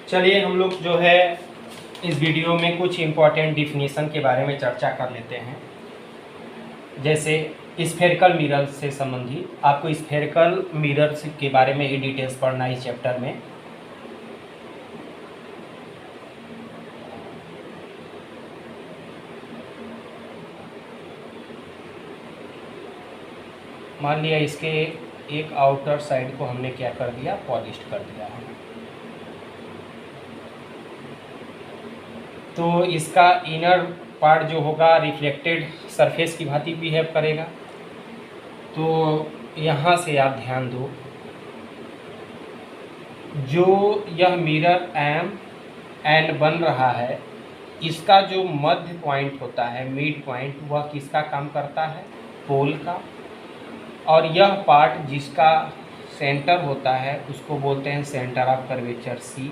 चलिए हम लोग जो है इस वीडियो में कुछ इम्पोर्टेंट डिफिनीशन के बारे में चर्चा कर लेते हैं। जैसे स्फेरिकल मिरर से संबंधित आपको स्फेरिकल मिरर के बारे में ही डिटेल्स पढ़ना है इस चैप्टर में। मान लिया इसके एक आउटर साइड को हमने क्या कर दिया, पॉलिश कर दिया है, तो इसका इनर पार्ट जो होगा रिफ्लेक्टेड सरफेस की भांति बिहेव करेगा। तो यहाँ से आप ध्यान दो, जो यह मिरर एम एन बन रहा है, इसका जो मध्य पॉइंट होता है, मिड पॉइंट, वह किसका काम करता है, पोल का। और यह पार्ट जिसका सेंटर होता है उसको बोलते हैं सेंटर ऑफ कर्वेचर सी।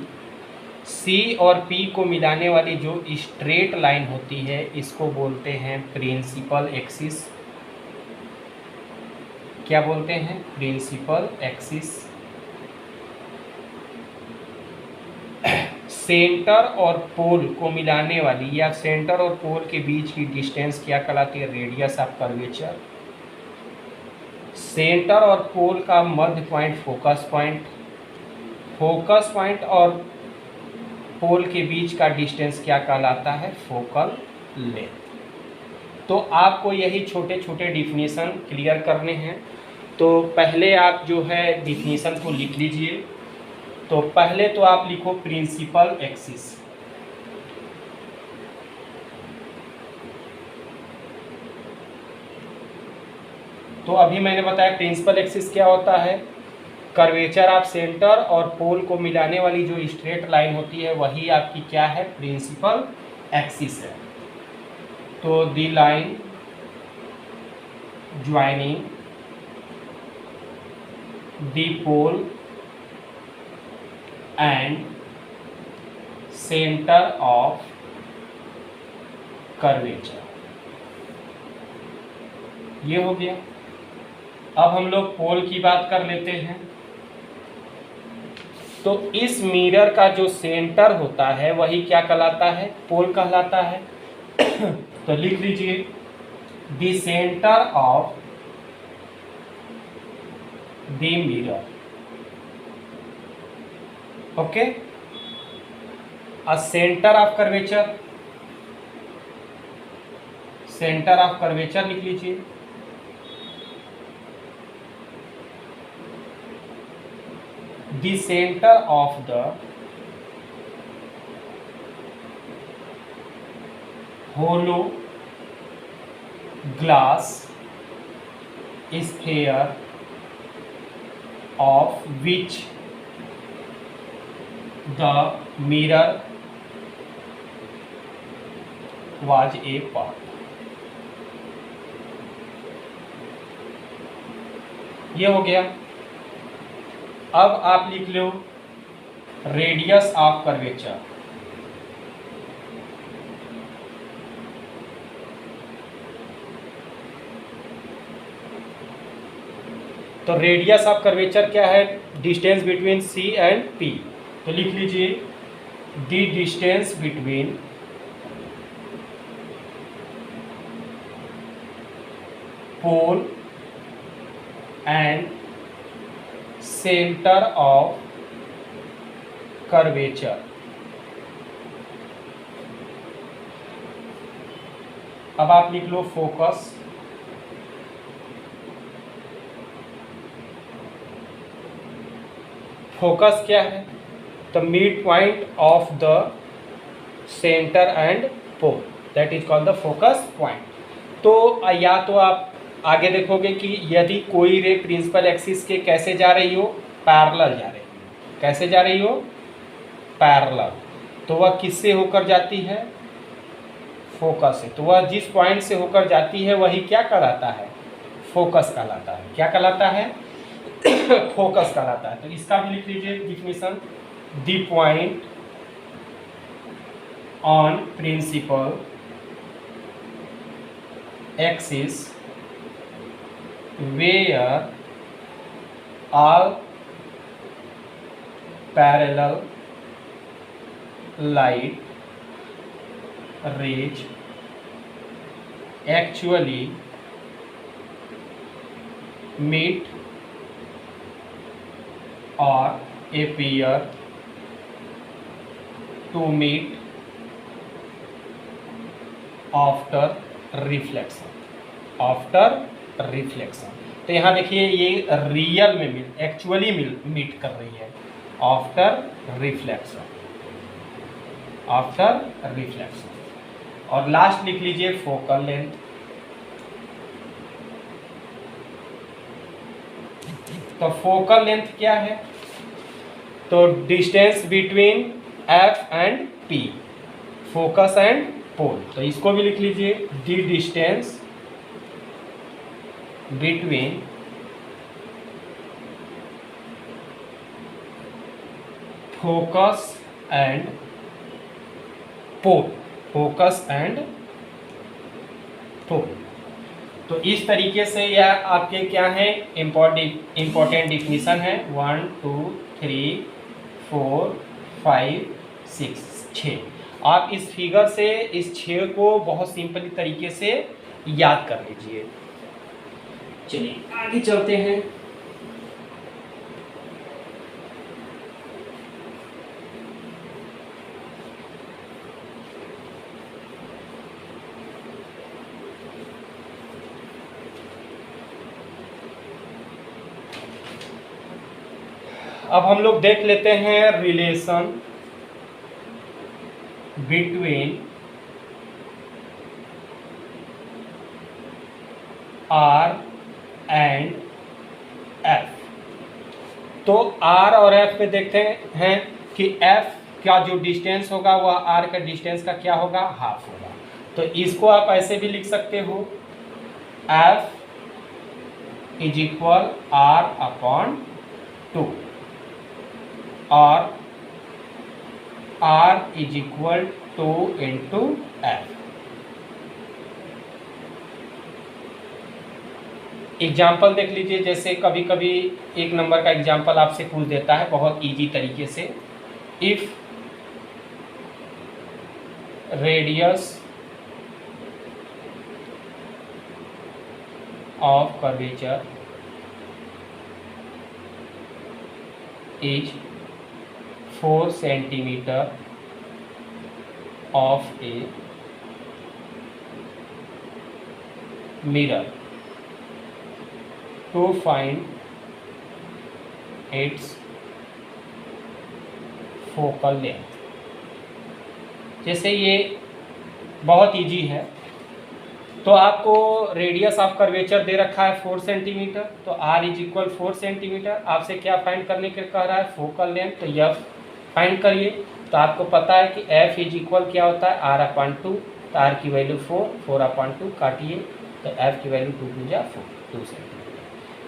सी और पी को मिलाने वाली जो स्ट्रेट लाइन होती है इसको बोलते हैं प्रिंसिपल एक्सिस। क्या बोलते हैं? Principal axis. सेंटर और पोल को मिलाने वाली या सेंटर और पोल के बीच की डिस्टेंस क्या कहलाती है? Radius of curvature. सेंटर और पोल का मध्य point focus point. Focus point और पोल के बीच का डिस्टेंस क्या कहलाता है? Focal length. तो आपको यही छोटे छोटे डिफिनीशन क्लियर करने हैं। तो पहले आप जो है डिफिनीशन को लिख लीजिए। तो पहले तो आप लिखो प्रिंसिपल एक्सिस। तो अभी मैंने बताया प्रिंसिपल एक्सिस क्या होता है। कर्वेचर ऑफ सेंटर और पोल को मिलाने वाली जो स्ट्रेट लाइन होती है वही आपकी क्या है? प्रिंसिपल एक्सिस है। तो the line joining the pole and centre of curvature, ये हो गया। अब हम लोग पोल की बात कर लेते हैं। तो इस मिरर का जो सेंटर होता है वही क्या कहलाता है? पोल कहलाता है। तो लिख लीजिए the centre of the mirror. Okay, centre of curvature, centre of curvature लिख लीजिए। The center of the hollow glass sphere of which the mirror was a part। ये हो गया। अब आप लिख लो रेडियस ऑफ कर्वेचर। तो रेडियस ऑफ कर्वेचर क्या है? Distance between C and P. तो लिख लीजिए the distance between pole and centre of curvature. अब आप लिख लो फोकस। फोकस क्या है? The mid point of the centre and pole, that is called the focus point. तो या तो आप आगे देखोगे कि यदि कोई रे प्रिंसिपल एक्सिस के कैसे जा रही हो? पैरेलल जा रही हो। कैसे जा रही हो? पैरेलल। तो वह किससे होकर जाती है? फोकस से। तो वह जिस पॉइंट से होकर जाती है वही क्या कहलाता है? फोकस कहलाता है। क्या कहलाता है? फोकस कहलाता है। तो इसका भी लिख लीजिए definition. The point on principal axis where all parallel light rays actually meet or appear to meet after reflection, after reflection। तो यहाँ देखिए ये रियल में एक्चुअली मीट कर रही है, आफ्टर रिफ्लेक्शन, आफ्टर रिफ्लेक्शन। और लास्ट लिख लीजिए फोकल लेंथ। तो फोकल लेंथ क्या है? तो distance between F and P, focus and pole. तो इसको भी लिख लीजिए, the distance between focus and pole, focus and pole. तो इस तरीके से यह आपके क्या है, इम्पोर्टेंट डिफिनीशन है। 1 2 3 4 5 6 6। आप इस फिगर से इस 6 को बहुत सिंपली तरीके से याद कर लीजिए। चलिए आगे चलते हैं। अब हम लोग देख लेते हैं relation between R and F। तो R और F पे देखते हैं कि F का जो डिस्टेंस होगा वह R का डिस्टेंस का क्या होगा, हाफ होगा। तो इसको आप ऐसे भी लिख सकते हो, F is equal R upon 2 और R is equal 2 into F। Example देख लीजिए, जैसे कभी कभी एक नंबर का एग्जाम्पल आपसे पूछ देता है बहुत इजी तरीके से। If radius of curvature is 4 centimetre of a mirror to find its focal length। जैसे ये बहुत इजी है, तो आपको रेडियस ऑफ कर्वेचर दे रखा है 4 सेंटीमीटर, तो r इज इक्वल 4 सेंटीमीटर। आपसे क्या फाइंड करने के कह रहा है, फोकल लेंथ। तो f फाइंड करिए। तो आपको पता है कि f इज इक्वल क्या होता है, r अपॉन 2। तो r की वैल्यू 4 अपॉन 2 काटिए, तो f की वैल्यू 2 2 सेंटीमीटर।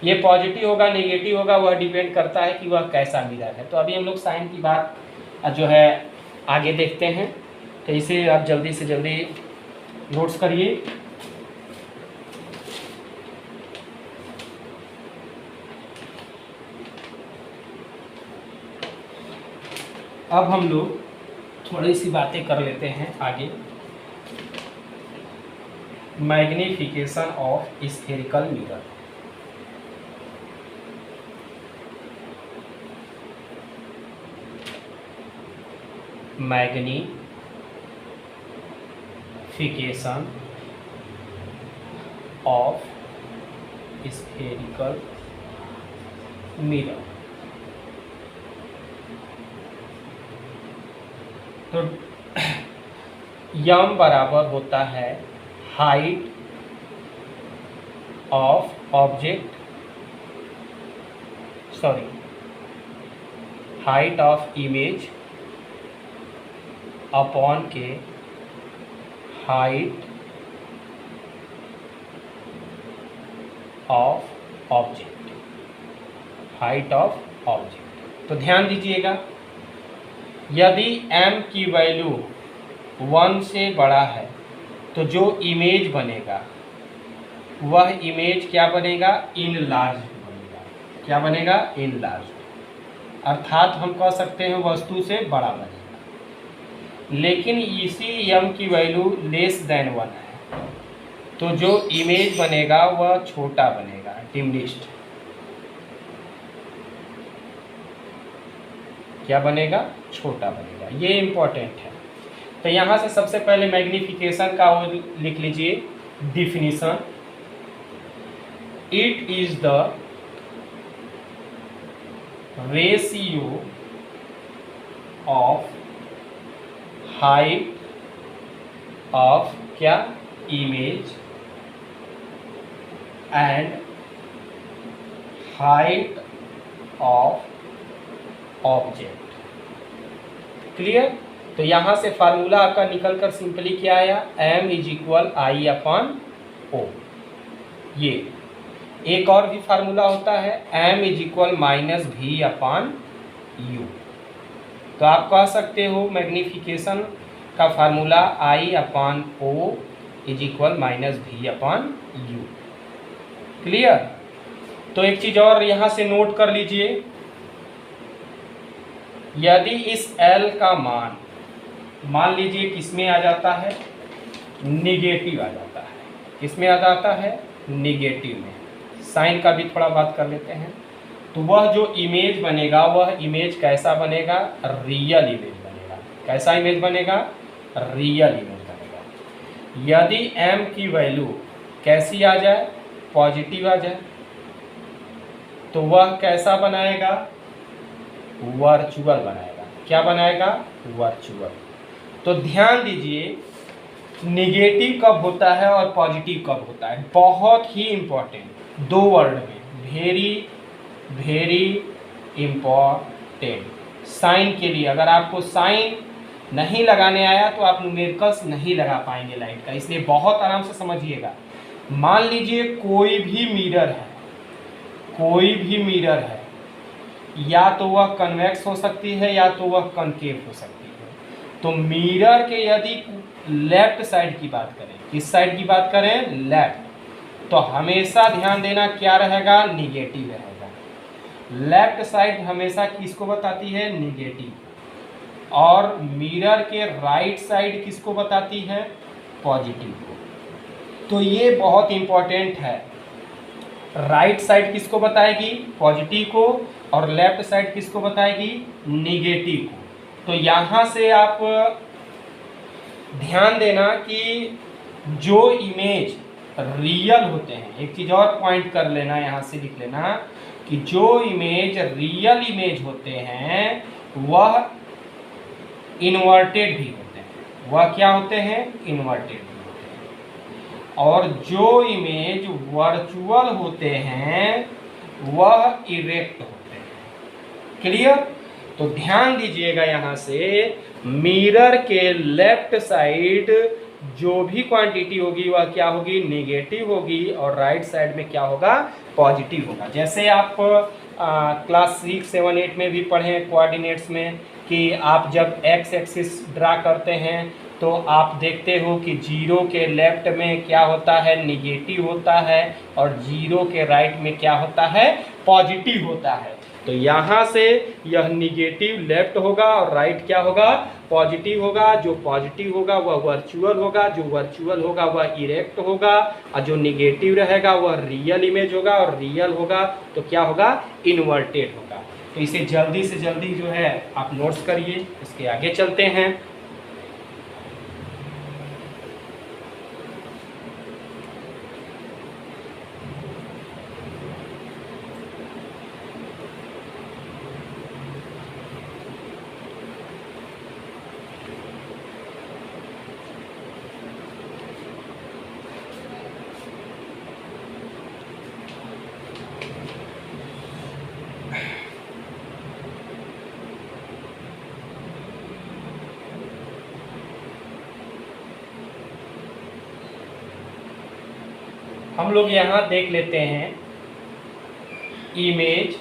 ये पॉजिटिव होगा नेगेटिव होगा वह डिपेंड करता है कि वह कैसा मिरर है। तो अभी हम लोग साइन की बात जो है आगे देखते हैं। तो इसे आप जल्दी से जल्दी नोट्स करिए। अब हम लोग थोड़ी सी बातें कर लेते हैं आगे। Magnification of spherical mirror. Magnification of spherical mirror. तो यम बराबर होता है height of object, height of image upon के height of object, height of object. तो ध्यान दीजिएगा, यदि m की वैल्यू 1 से बड़ा है तो जो इमेज बनेगा वह इमेज क्या बनेगा, इनलार्ज बनेगा। क्या बनेगा, इनलार्ज। अर्थात हम कह सकते हैं वस्तु से बड़ा बनेगा। लेकिन इसी m की वैल्यू लेस देन 1 है, तो जो इमेज बनेगा वह छोटा बनेगा, डिमिनिश्ड। क्या बनेगा? छोटा बनेगा। ये इंपॉर्टेंट है। तो यहाँ से सबसे पहले मैग्निफिकेशन का वो लिख लीजिए definition. It is the ratio of height of क्या? Image and height of object. Clear? तो यहाँ से फार्मूला आपका निकल कर सिंपली क्या आया? m is equal I upon O. ये एक और भी फार्मूला होता है m is equal minus V upon U. तो आप कह सकते हो मैग्निफिकेशन का formula I upon O is equal minus V upon U. Clear? तो एक चीज और यहाँ से नोट कर लीजिए, यदि इस L का मान लीजिए किसमें आ जाता है? निगेटिव आ जाता है। किसमें आ जाता है? निगेटिव में। साइन का भी थोड़ा बात कर लेते हैं। तो वह जो इमेज बनेगा वह इमेज कैसा बनेगा? रियल इमेज बनेगा। कैसा इमेज बनेगा? रियल इमेज बनेगा। यदि m की वैल्यू कैसी आ जाए? पॉजिटिव आ जाए, तो वह कैसा बनाएगा? वर्चुअल बनाएगा। क्या बनाएगा? वर्चुअल। तो ध्यान दीजिए निगेटिव कब होता है और पॉजिटिव कब होता है, बहुत ही इंपॉर्टेंट। दो वर्ड में वेरी वेरी इंपॉर्टेंट। साइन के लिए अगर आपको साइन नहीं लगाने आया तो आप न्यूमेरिकल्स नहीं लगा पाएंगे लाइट का, इसलिए बहुत आराम से समझिएगा। मान लीजिए कोई भी मिरर है, कोई भी मिरर है, या तो वह कन्वेक्स हो सकती है या तो वह कनकेव हो सकती है। तो मिरर के यदि लेफ्ट साइड की बात करें, किस साइड की बात करें? लेफ्ट, तो हमेशा ध्यान देना क्या रहेगा? निगेटिव रहेगा। लेफ्ट साइड हमेशा किसको बताती है? निगेटिव। और मिरर के राइट साइड किसको बताती है? पॉजिटिव को। तो ये बहुत इंपॉर्टेंट है। राइट साइड किसको बताएगी? पॉजिटिव को। और लेफ्ट साइड किसको बताएगी? निगेटिव को। तो यहाँ से आप ध्यान देना कि जो इमेज रियल होते हैं, एक चीज और पॉइंट कर लेना, यहाँ से लिख लेना कि जो इमेज रियल इमेज होते हैं वह इन्वर्टेड भी होते हैं। वह क्या होते हैं? इन्वर्टेड भी होते हैं। और जो इमेज वर्चुअल होते हैं वह इरेक्ट होते हैं। क्लियर? तो ध्यान दीजिएगा यहाँ से मिरर के लेफ्ट साइड जो भी क्वांटिटी होगी वह क्या होगी? नेगेटिव होगी। और राइट साइड में क्या होगा? पॉजिटिव होगा। जैसे आप क्लास 6, 7, 8 में भी पढ़े कोऑर्डिनेट्स में कि आप जब एक्स एक्सिस ड्रा करते हैं तो आप देखते हो कि जीरो के लेफ्ट में क्या होता है? निगेटिव होता है, और जीरो के राइट में क्या होता है? पॉजिटिव होता है। तो यहाँ से यह निगेटिव लेफ्ट होगा और राइट क्या होगा? पॉजिटिव होगा। जो पॉजिटिव होगा वह वर्चुअल होगा, जो वर्चुअल होगा वह इरेक्ट होगा, और जो निगेटिव रहेगा वह रियल इमेज होगा, और रियल होगा तो क्या होगा? इन्वर्टेड होगा। तो इसे जल्दी से जल्दी जो है आप नोट्स करिए। इसके आगे चलते हैं। हम लोग यहाँ देख लेते हैं इमेज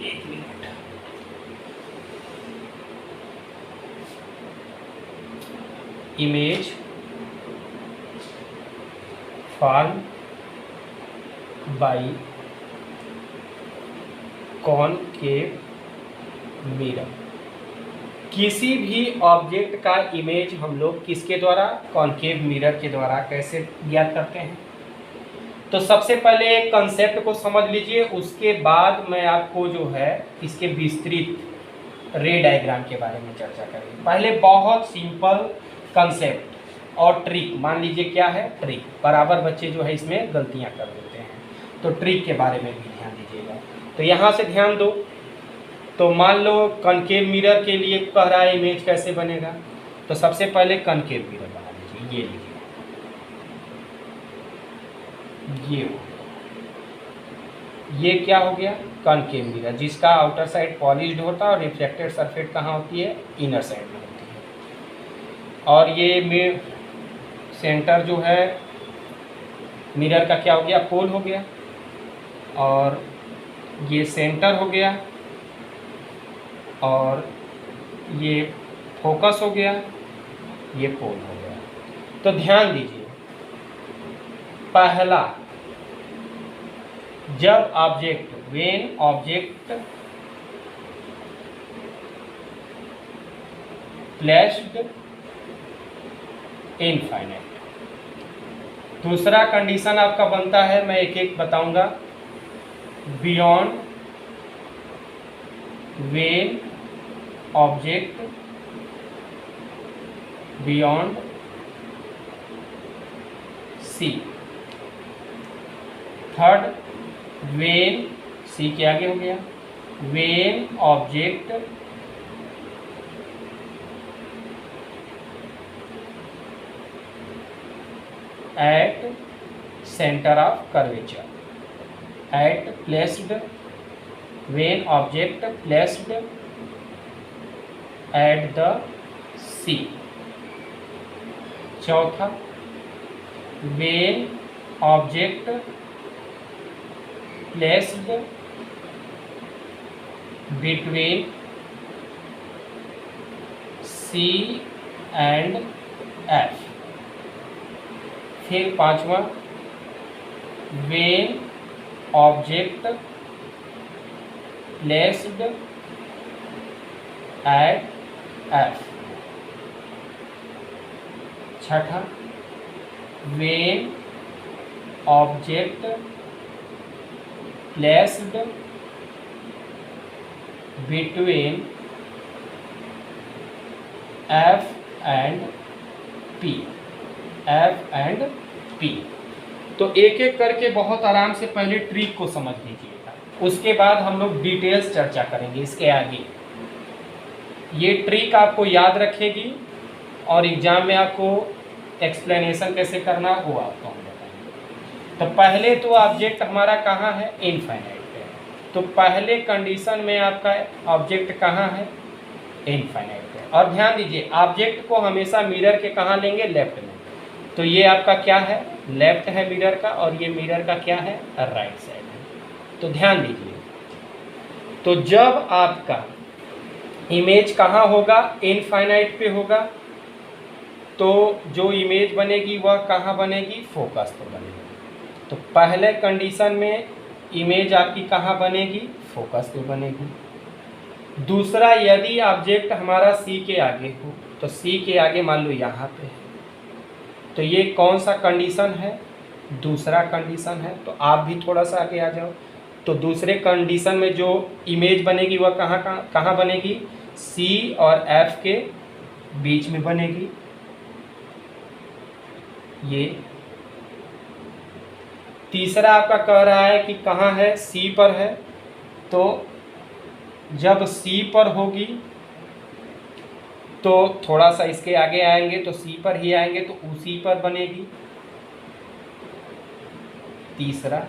एक minute, image form by concave mirror. किसी भी ऑब्जेक्ट का इमेज हम लोग किसके द्वारा, कॉनकेव मिरर के द्वारा कैसे ज्ञात करते हैं। तो सबसे पहले कंसेप्ट को समझ लीजिए, उसके बाद मैं आपको जो है इसके विस्तृत रे डायग्राम के बारे में चर्चा करेंगे। पहले बहुत सिंपल कंसेप्ट और ट्रिक, मान लीजिए क्या है ट्रिक, बराबर बच्चे जो है इसमें गलतियां कर देते हैं, तो ट्रिक के बारे में भी ध्यान दीजिएगा। तो यहाँ से ध्यान दो, तो मान लो कॉनकेव मिरर के लिए कह रहा है इमेज कैसे बनेगा, तो सबसे पहले कॉनकेव मिरर बना लीजिए, ये लीजिए, ये क्या हो गया कॉनकेव मिरर, जिसका आउटर साइड पॉलिश्ड होता है और रिफ्लेक्टेड सरफेस कहाँ होती है, इनर साइड में होती है। और ये सेंटर जो है मिरर का क्या हो गया, पोल हो गया, और ये सेंटर हो गया, और ये फोकस हो गया, ये पोल हो गया। तो ध्यान दीजिए, पहला, जब object, when object placed infinite. दूसरा कंडीशन आपका बनता है, मैं एक एक बताऊंगा, beyond when object beyond C. Third, when, C के आगे हो गया, when object at centre of curvature, at placed, when object placed at the C. चौथा, when object placed between C and F. फिर पांचवा, when object placed at F. छठा, when object placed between F and P, F and P. तो एक एक करके बहुत आराम से पहले ट्रिक को समझ लीजिएगा, उसके बाद हम लोग डिटेल्स चर्चा करेंगे इसके आगे। ये ट्रिक आपको याद रखेगी और एग्जाम में आपको एक्सप्लेनेशन कैसे करना वो आपको हम बताएंगे। तो पहले तो ऑब्जेक्ट हमारा कहाँ है, इनफाइनाइट पे है। तो पहले कंडीशन में आपका ऑब्जेक्ट कहाँ है, इनफाइनाइट पे। और ध्यान दीजिए, ऑब्जेक्ट को हमेशा मिरर के कहाँ लेंगे, लेफ्ट में। तो ये आपका क्या है, लेफ्ट है मिरर का, और ये मिरर का क्या है, राइट साइड है। तो ध्यान दीजिए, तो जब आपका इमेज कहाँ होगा, इनफाइनाइट पे होगा, तो जो इमेज बनेगी वह कहाँ बनेगी, फोकस पर बनेगी। तो पहले कंडीशन में इमेज आपकी कहाँ बनेगी, फोकस पे बनेगी। दूसरा, यदि ऑब्जेक्ट हमारा सी के आगे हो, तो सी के आगे मान लो यहाँ पे है, तो ये कौन सा कंडीशन है, दूसरा कंडीशन है। तो आप भी थोड़ा सा आगे आ जाओ। तो दूसरे कंडीशन में जो इमेज बनेगी वह कहाँ बनेगी, सी और एफ के बीच में बनेगी, ये। तीसरा आपका कह रहा है कि कहाँ है, सी पर है, तो जब सी पर होगी तो थोड़ा सा इसके आगे आएंगे तो सी पर ही आएंगे, तो उसी पर बनेगी, तीसरा।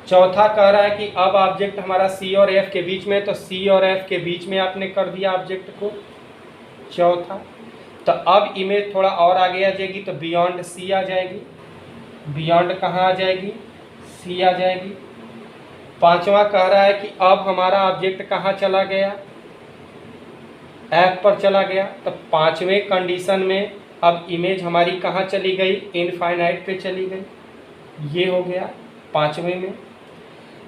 चौथा कह रहा है कि अब ऑब्जेक्ट हमारा सी और एफ के बीच में है, तो सी और एफ के बीच में आपने कर दिया ऑब्जेक्ट को, चौथा। तो अब इमेज थोड़ा और आगे आ जाएगी, तो बियॉन्ड सी आ जाएगी। बियॉन्ड कहाँ आ जाएगी, सी आ जाएगी। पांचवा कह रहा है कि अब हमारा ऑब्जेक्ट कहाँ चला गया, F पर चला गया। तो पांचवें कंडीशन में अब इमेज हमारी कहाँ चली गई, इनफाइनाइट पे चली गई, ये हो गया पांचवें में।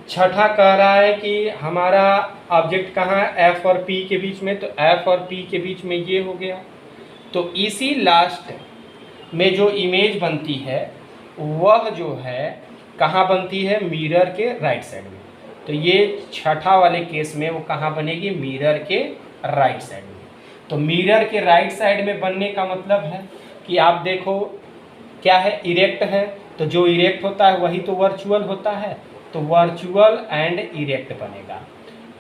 छठा कह रहा है कि हमारा ऑब्जेक्ट कहाँ है, F और P के बीच में, तो F और P के बीच में ये हो गया। तो इसी लास्ट में जो इमेज बनती है वह जो है कहाँ बनती है, मिरर के राइट साइड में। तो ये छठा वाले केस में वो कहाँ बनेगी, मिरर के राइट साइड में। तो मिरर के राइट साइड में बनने का मतलब है कि आप देखो क्या है, इरेक्ट है, तो जो इरेक्ट होता है वही तो वर्चुअल होता है, तो वर्चुअल एंड इरेक्ट बनेगा।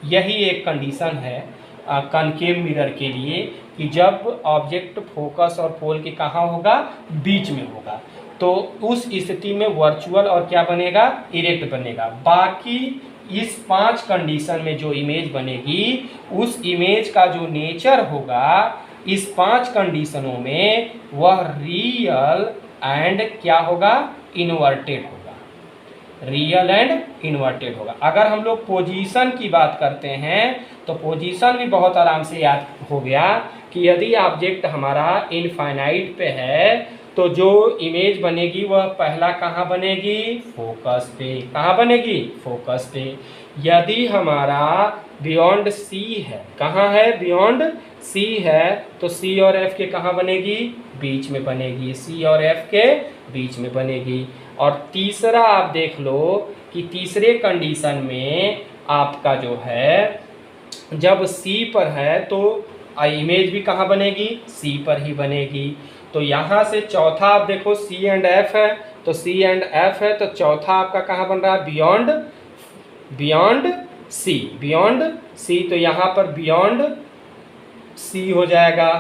यही एक कंडीशन है कनकेव मिरर के लिए कि जब ऑब्जेक्ट फोकस और पोल के कहाँ होगा, बीच में होगा, तो उस स्थिति में वर्चुअल और क्या बनेगा, इरेक्ट बनेगा। बाकी इस 5 कंडीशन में जो इमेज बनेगी उस इमेज का जो नेचर होगा इस 5 कंडीशनों में वह रियल एंड क्या होगा, इन्वर्टेड होगा, रियल एंड इन्वर्टेड होगा। अगर हम लोग पोजीशन की बात करते हैं तो पोजीशन भी बहुत आराम से याद हो गया कि यदि ऑब्जेक्ट हमारा इनफाइनाइट पे है तो जो इमेज बनेगी वह पहला कहाँ बनेगी, फोकस पे। कहाँ बनेगी, फोकस पे। यदि हमारा बियॉन्ड सी है, कहाँ है, बियॉन्ड सी है, तो सी और एफ के कहाँ बनेगी, बीच में बनेगी, सी और एफ के बीच में बनेगी। और तीसरा आप देख लो कि तीसरे कंडीशन में आपका जो है जब सी पर है तो इमेज भी कहाँ बनेगी, सी पर ही बनेगी। तो यहाँ से चौथा आप देखो सी एंड एफ है, तो सी एंड एफ है, तो चौथा आपका कहाँ बन रहा है, beyond, beyond C, beyond C, तो यहाँ पर बियॉन्ड सी हो जाएगा।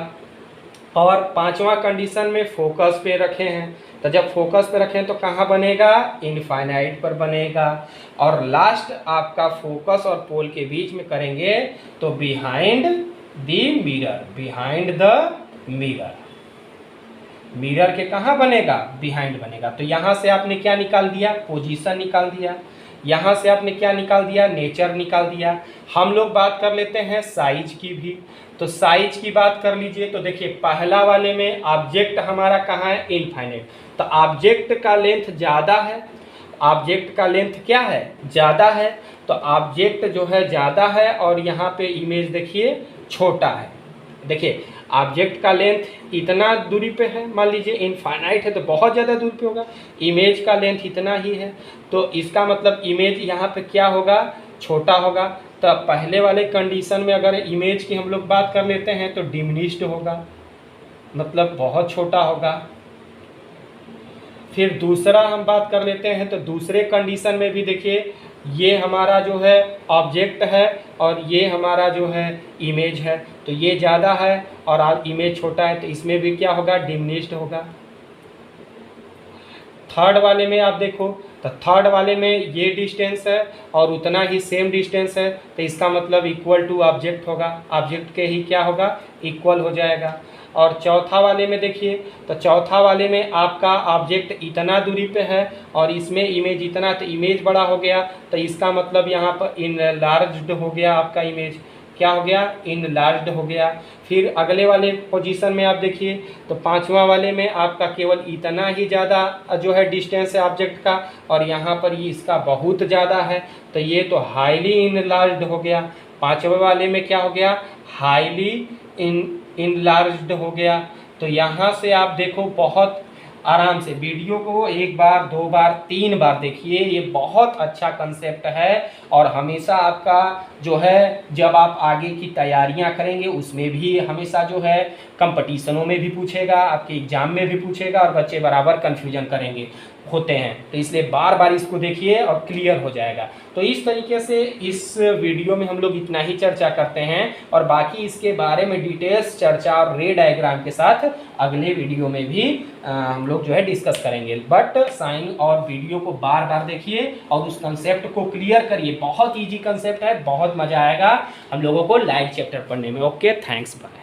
और पांचवा कंडीशन में फोकस पे रखे हैं, तो जब फोकस पे रखें तो कहाँ बनेगा, इनफाइनाइट पर बनेगा। और लास्ट आपका फोकस और पोल के बीच में करेंगे तो behind the mirror, behind the mirror, mirror के कहाँ बनेगा, बिहाइंड बनेगा। तो यहाँ से आपने क्या निकाल दिया, पोजीशन निकाल दिया, यहाँ से आपने क्या निकाल दिया, नेचर निकाल दिया। हम लोग बात कर लेते हैं साइज की भी, तो साइज की बात कर लीजिए। तो देखिए पहला वाले में ऑब्जेक्ट हमारा कहाँ है, इनफाइनाइट, तो ऑब्जेक्ट का लेंथ ज़्यादा है, ऑब्जेक्ट का लेंथ क्या है, ज़्यादा है, तो ऑब्जेक्ट जो है ज़्यादा है और यहाँ पे इमेज देखिए छोटा है। देखिए ऑब्जेक्ट का लेंथ इतना दूरी पे है, मान लीजिए इनफाइनाइट है तो बहुत ज़्यादा दूर पे होगा, इमेज का लेंथ इतना ही है, तो इसका मतलब इमेज यहाँ पे क्या होगा, छोटा होगा। तो पहले वाले कंडीशन में अगर इमेज की हम लोग बात कर लेते हैं तो डिमिनिश्ड होगा, मतलब बहुत छोटा होगा। फिर दूसरा हम बात कर लेते हैं तो दूसरे कंडीशन में भी देखिए ये हमारा जो है ऑब्जेक्ट है और ये हमारा जो है इमेज है, तो ये ज़्यादा है और इमेज छोटा है, तो इसमें भी क्या होगा, डिमिनिश्ड होगा। थर्ड वाले में आप देखो तो थर्ड वाले में ये डिस्टेंस है और उतना ही सेम डिस्टेंस है, तो इसका मतलब इक्वल टू ऑब्जेक्ट होगा, ऑब्जेक्ट के ही क्या होगा, इक्वल हो जाएगा। और चौथा वाले में देखिए तो चौथा वाले में आपका ऑब्जेक्ट इतना दूरी पे है और इसमें इमेज इतना, तो इमेज बड़ा हो गया, तो इसका मतलब यहाँ पर इनलार्ज्ड हो गया, आपका इमेज क्या हो गया, इनलार्ज्ड हो गया। फिर अगले वाले पोजीशन में आप देखिए तो पांचवा वाले में आपका केवल इतना ही ज़्यादा जो है डिस्टेंस है ऑब्जेक्ट का और यहाँ पर ये इसका बहुत ज़्यादा है, तो ये तो हाईली इनलार्ज्ड हो गया। पांचवे वाले में क्या हो गया, हाईली इनलार्ज्ड हो गया। तो यहाँ से आप देखो बहुत आराम से वीडियो को एक बार, दो बार, 3 बार देखिए, ये बहुत अच्छा कंसेप्ट है और हमेशा आपका जो है जब आप आगे की तैयारियां करेंगे उसमें भी हमेशा जो है कंपटीशनों में भी पूछेगा, आपके एग्जाम में भी पूछेगा और बच्चे बराबर कन्फ्यूजन करेंगे होते हैं, तो इसलिए बार बार इसको देखिए और क्लियर हो जाएगा। तो इस तरीके से इस वीडियो में हम लोग इतना ही चर्चा करते हैं और बाकी इसके बारे में डिटेल्स चर्चा और रे डायग्राम के साथ अगले वीडियो में भी हम लोग जो है डिस्कस करेंगे। बट साइन और वीडियो को बार बार देखिए और उस कंसेप्ट को क्लियर करिए, बहुत ईजी कंसेप्ट है, बहुत मज़ा आएगा हम लोगों को लाइव चैप्टर पढ़ने में। Okay, thanks, bye.